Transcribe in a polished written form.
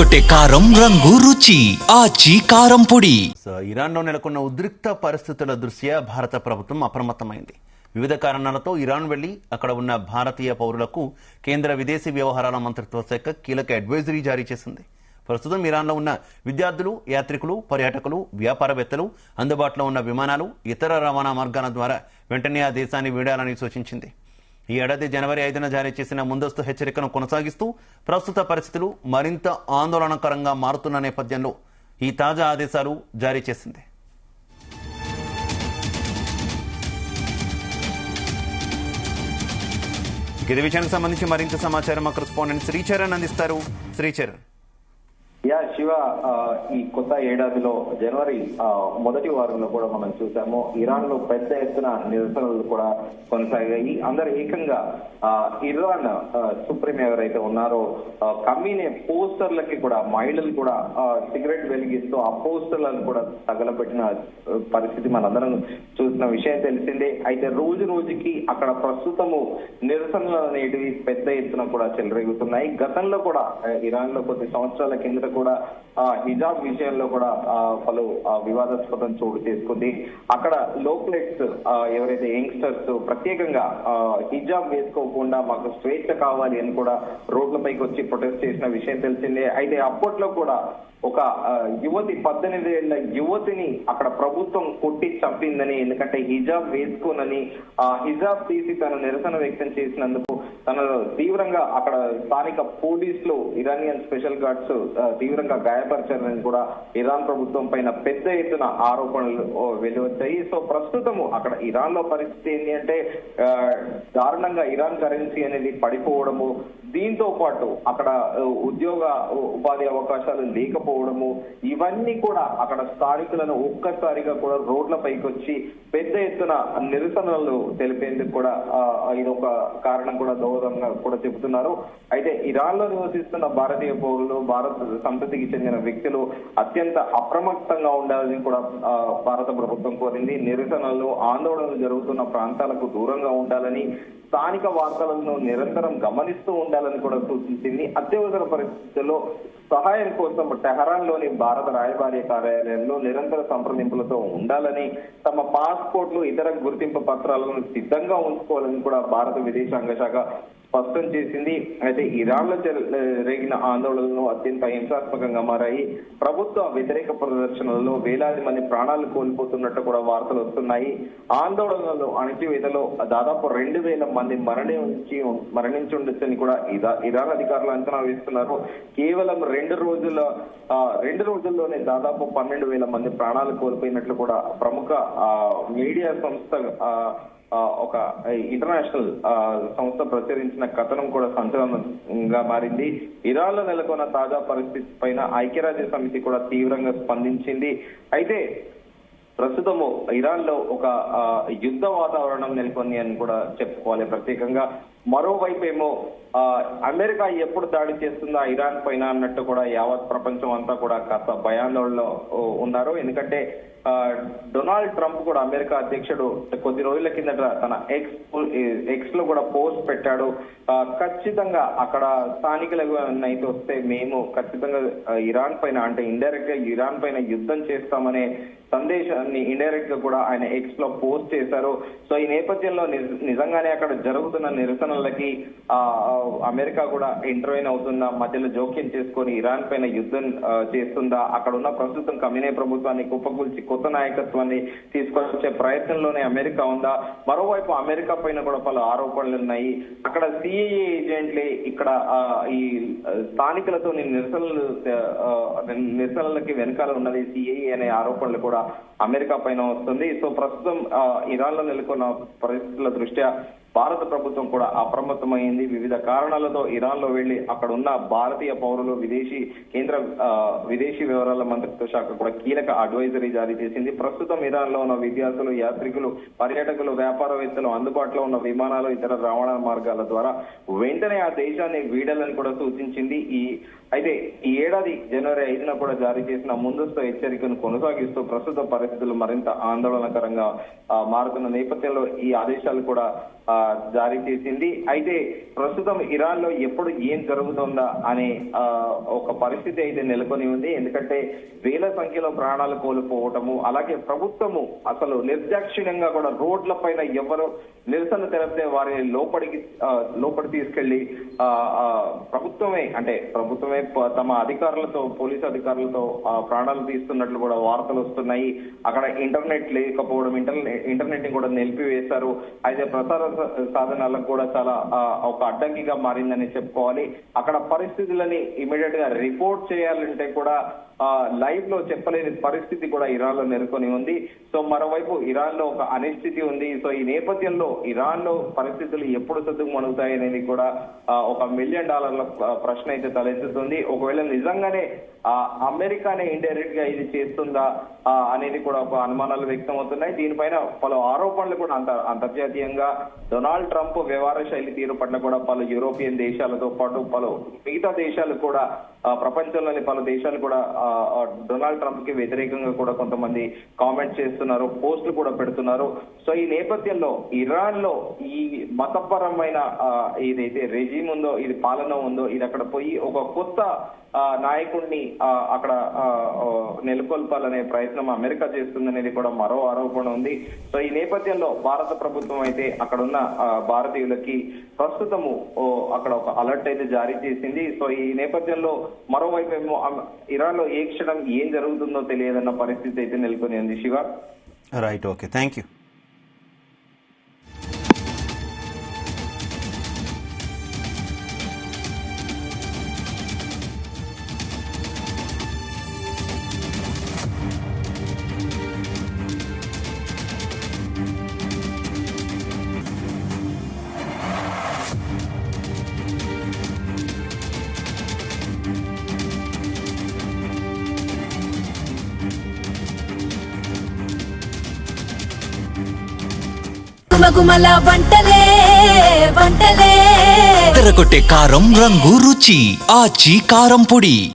అదరగొట్టే కారం రంగు రుచి ఆచి కారం పొడి. ఇరాన్లో నెలకొన్న ఉద్రిక్త పరిస్థితుల దృష్ట్యా భారత ప్రభుత్వం అప్రమత్తమైంది. వివిధ కారణాలతో ఇరాన్ వెళ్లి అక్కడ ఉన్న భారతీయ పౌరులకు కేంద్ర విదేశీ వ్యవహారాల మంత్రిత్వ శాఖ కీలక అడ్వైజరీ జారీ చేసింది. ప్రస్తుతం ఇరాన్లో ఉన్న విద్యార్థులు, యాత్రికులు, పర్యాటకులు, వ్యాపారవేత్తలు అందుబాటులో ఉన్న విమానాలు, ఇతర రవాణా మార్గాల ద్వారా వెంటనే ఆ దేశాన్ని వీడాలని సూచించింది. ఈ ఏడాది జనవరి 5న జారీ చేసిన ముందస్తు హెచ్చరికను కొనసాగిస్తూ ప్రస్తుత పరిస్థితులు మరింత ఆందోళనకరంగా మారుతున్న నేపథ్యంలో ఈ తాజా ఆదేశాలు జారీ చేసింది. ఇదే విషయానికి సంబంధించి మరింత సమాచారం మా కరెస్పాండెంట్ శ్రీచరణ్ అందిస్తారు. శ్రీచరణ్. శివ, ఈ కొత్త ఏడాదిలో జనవరి మొదటి వారంలో కూడా మనం చూసాము ఇరాన్ లో పెద్ద ఎత్తున నిరసనలు కూడా కొనసాగాయి. అందరు ఏకంగా ఇరాన్ సుప్రీం ఎవరైతే ఉన్నారో కమ్యూనే పోస్టర్లకి కూడా మహిళలు కూడా సిగరెట్ వెలిగిస్తూ ఆ పోస్టర్లను కూడా తగలబెట్టిన పరిస్థితి మనందరం చూసిన విషయం తెలిసిందే. అయితే రోజు రోజుకి అక్కడ ప్రస్తుతము నిరసనలు అనేటివి పెద్ద ఎత్తున కూడా చెలరేగుతున్నాయి. గతంలో కూడా ఇరాన్ లో కొద్ది సంవత్సరాల కిందట కూడా హిజాబ్ విషయంలో కూడా పలు వివాదాస్పదం చోటు చేసుకుంది. అక్కడ లోకలైట్స్ ఎవరైతే యంగ్స్టర్స్ ప్రత్యేకంగా హిజాబ్ వేసుకోకుండా మాకు స్వేచ్ఛ కావాలి అని కూడా రోడ్లపైకి వచ్చి ప్రొటెస్ట్ చేసిన విషయం తెలిసిందే. అయితే అప్పట్లో కూడా ఒక యువతి 18 ఏళ్ల యువతిని అక్కడ ప్రభుత్వం కొట్టి చంపిందని, ఎందుకంటే హిజాబ్ వేసుకోనని ఆ హిజాబ్ తీసి తన నిరసన వ్యక్తం చేసినందుకు తను తీవ్రంగా అక్కడ స్థానిక పోలీసులు ఇరానియన్ స్పెషల్ గార్డ్స్ తీవ్రంగా గాయపరిచారని కూడా ఇరాన్ ప్రభుత్వం పైన పెద్ద ఎత్తున ఆరోపణలు వెలువచ్చాయి. సో ప్రస్తుతము అక్కడ ఇరాన్ లో పరిస్థితి ఏంటి అంటే దారుణంగా ఇరాన్ కరెన్సీ అనేది పడిపోవడము, దీంతో పాటు అక్కడ ఉద్యోగ ఉపాధి అవకాశాలు లేకపోవడము, ఇవన్నీ కూడా అక్కడ స్థానికులను ఒక్కసారిగా కూడా రోడ్లపైకి వచ్చి పెద్ద ఎత్తున నిరసనలు తెలిపేందుకు కూడా ఇదొక కారణం కూడా దోహదంగా కూడా చెబుతున్నారు. అయితే ఇరాన్ లో నివసిస్తున్న భారతీయ పౌరులు, భారత సంతతికి చెందిన వ్యక్తులు అత్యంత అప్రమత్తంగా ఉండాలని కూడా భారత ప్రభుత్వం కోరింది. నిరసనలు, ఆందోళనలు జరుగుతున్న ప్రాంతాలకు దూరంగా ఉండాలని, స్థానిక వార్తలను నిరంతరం గమనిస్తూ ఉండాలని కూడా సూచించింది. అత్యవసర పరిస్థితుల్లో సహాయం కోసం టెహరాన్ లోని భారత రాయబారి కార్యాలయంలో నిరంతర సంప్రదింపులతో ఉండాలని, తమ పాస్పోర్ట్లు, ఇతర గుర్తింపు పత్రాలను సిద్ధంగా ఉంచుకోవాలని కూడా భారత విదేశాంగ శాఖ స్పష్టం చేసింది. అయితే ఇరాన్ లో జరిగిన ఆందోళనలు అత్యంత హింసాత్మకంగా మారాయి. ప్రభుత్వ వ్యతిరేక ప్రదర్శనలలో వేలాది మంది ప్రాణాలు కోల్పోతున్నట్టు కూడా వార్తలు వస్తున్నాయి. ఆందోళనలు అణచివేతలో దాదాపు 2000 మంది మరణించి ఉండొచ్చని కూడా ఇరాన్ అధికారులు అంచనా వేస్తున్నారు. కేవలం 2 రోజుల్లోనే దాదాపు 12,000 మంది ప్రాణాలు కోల్పోయినట్లు కూడా ప్రముఖ మీడియా సంస్థ ఒక ఇంటర్నేషనల్ సంస్థ ప్రచురించిన కథనం కూడా సంచలనంగా మారింది. ఇరాన్ లో నెలకొన్న తాజా పరిస్థితి పైన ఐక్యరాజ్య సమితి కూడా తీవ్రంగా స్పందించింది. అయితే ప్రస్తుతము ఇరాన్ లో ఒక యుద్ధ వాతావరణం నెలకొంది అని కూడా చెప్పుకోవాలి. ప్రత్యేకంగా మరోవైపు ఏమో అమెరికా ఎప్పుడు దాడి చేస్తుందా ఇరాన్ పైన అన్నట్టు కూడా యావత్ ప్రపంచం అంతా కూడా కాస్త భయాందోళనలో ఉన్నారు. ఎందుకంటే డొనాల్డ్ ట్రంప్ కూడా అమెరికా అధ్యక్షుడు కొద్ది రోజుల కిందట తన ఎక్స్ లో కూడా పోస్ట్ పెట్టాడు. ఖచ్చితంగా అక్కడ స్థానికులకు అయితే వస్తే మేము ఖచ్చితంగా ఇరాన్ పైన, అంటే ఇండైరెక్ట్ గా ఇరాన్ పైన యుద్ధం చేస్తామనే సందేశాన్ని ఇండైరెక్ట్ గా కూడా ఆయన ఎక్స్ లో పోస్ట్ చేశారు. సో ఈ నేపథ్యంలో నిజంగానే అక్కడ జరుగుతున్న నిరసనలకి అమెరికా కూడా ఇంటర్వ్యూన్ అవుతుందా, మధ్యలో జోక్యం చేసుకొని ఇరాన్ పైన యుద్ధం చేస్తుందా, అక్కడ ఉన్న ప్రస్తుతం కమ్యూనే ప్రభుత్వాన్ని కుప్పకూల్చి కొత్త నాయకత్వాన్ని తీసుకొచ్చే ప్రయత్నంలోనే అమెరికా ఉందా? మరోవైపు అమెరికా పైన కూడా పలు ఆరోపణలు ఉన్నాయి. అక్కడ సిఐఏ ఏజెంట్లే ఇక్కడ ఈ స్థానికులతో నిరసనలకి వెనకాల ఉన్నది సిఐఏ అనే ఆరోపణలు కూడా అమెరికా పైన వస్తుంది. సో ప్రస్తుతం ఇరాన్ లో నెలకొన్న పరిస్థితుల దృష్ట్యా భారత ప్రభుత్వం కూడా అప్రమత్తమైంది. వివిధ కారణాలతో ఇరాన్ లో వెళ్లి అక్కడ ఉన్న భారతీయ పౌరులు, కేంద్ర విదేశీ వ్యవహారాల మంత్రిత్వ శాఖ కూడా కీలక అడ్వైజరీ జారీ చేసింది. ప్రస్తుతం ఇరాన్ లో ఉన్న విద్యార్థులు, యాత్రికులు, పర్యాటకులు, వ్యాపారవేత్తలు అందుబాటులో ఉన్న విమానాలు, ఇతర రవాణా మార్గాల ద్వారా వెంటనే ఆ దేశాన్ని వీడాలని కూడా సూచించింది. అయితే ఈ ఏడాది జనవరి 5న కూడా జారీ చేసిన ముందస్తు హెచ్చరికను కొనసాగిస్తూ ప్రస్తుత పరిస్థితులు మరింత ఆందోళనకరంగా మారుతున్న నేపథ్యంలో ఈ ఆదేశాలు కూడా జారీ చేసింది. అయితే ప్రస్తుతం ఇరాన్ లో ఎప్పుడు ఏం జరుగుతుందా అనే ఒక పరిస్థితి అయితే నెలకొని ఉంది. ఎందుకంటే వేల సంఖ్యలో ప్రాణాలు కోల్పోవటము, అలాగే ప్రభుత్వము అసలు నిర్దాక్షిణ్యంగా కూడా రోడ్ల పైన ఎవరు నిరసన తెలిపితే వారిని లోపలికి తీసుకెళ్లి ప్రభుత్వమే తమ అధికారులతో, పోలీసు అధికారులతో ప్రాణాలు తీస్తున్నట్లు కూడా వార్తలు వస్తున్నాయి. అక్కడ ఇంటర్నెట్ లేకపోవడం, ఇంటర్నెట్ ని కూడా నిలిపివేశారు. అయితే ప్రసార సాధనాలకు కూడా చాలా ఒక అడ్డంకిగా మారిందని చెప్పుకోవాలి. అక్కడ పరిస్థితులని ఇమీడియట్ గా రిపోర్ట్ చేయాలంటే కూడా లైవ్ లో చెప్పలేని పరిస్థితి కూడా ఇరాన్ లో నెలకొని ఉంది. సో మరోవైపు ఇరాన్ లో ఒక అనిశ్చితి ఉంది. సో ఈ నేపథ్యంలో ఇరాన్ లో పరిస్థితులు ఎప్పుడు సద్దుమణుగుతాయి అనేది కూడా $1 మిలియన్ ప్రశ్న అయితే తలెత్తుతుంది. ఒకవేళ నిజంగానే అమెరికానే ఇండైరెక్ట్ గా ఇది చేస్తుందా అనేది కూడా ఒక అనుమానాలు వ్యక్తం అవుతున్నాయి. దీనిపైన పలు ఆరోపణలు కూడా అంతర్జాతీయంగా డొనాల్డ్ ట్రంప్ వ్యవహార శైలి తీరు పట్ల కూడా పలు యూరోపియన్ దేశాలతో పాటు పలు మిగతా దేశాలు కూడా, ప్రపంచంలోని పలు దేశాలు కూడా డొనాల్డ్ ట్రంప్ కి వ్యతిరేకంగా కూడా కొంతమంది కామెంట్ చేస్తున్నారు, పోస్టులు కూడా పెడుతున్నారు. సో ఈ నేపథ్యంలో ఇరాన్ లో ఈ మతపరమైన ఏదైతే రెజీమ్ ఉందో, ఇది పాలన ఉందో, ఇది అక్కడ పోయి ఒక కొత్త నాయకుడిని అక్కడ నెలకొల్పాలనే ప్రయత్నం అమెరికా చేస్తుందనేది కూడా మరో ఆరోపణ ఉంది. సో ఈ నేపథ్యంలో భారత ప్రభుత్వం అయితే అక్కడ ఉన్న భారతీయులకి ప్రస్తుతము అక్కడ ఒక అలర్ట్ అయితే జారీ చేసింది. సో ఈ నేపథ్యంలో మరోవైపు ఏమో ఇరాన్ లో ఏ క్షణం ఏం జరుగుతుందో తెలియదన్న పరిస్థితి అయితే నెలకొని ఉంది. Shiva, right, okay, thank you. గుమగుమల వంటలే తెరకొట్టే కారం రంగు రుచి ఆచి కారం పొడి.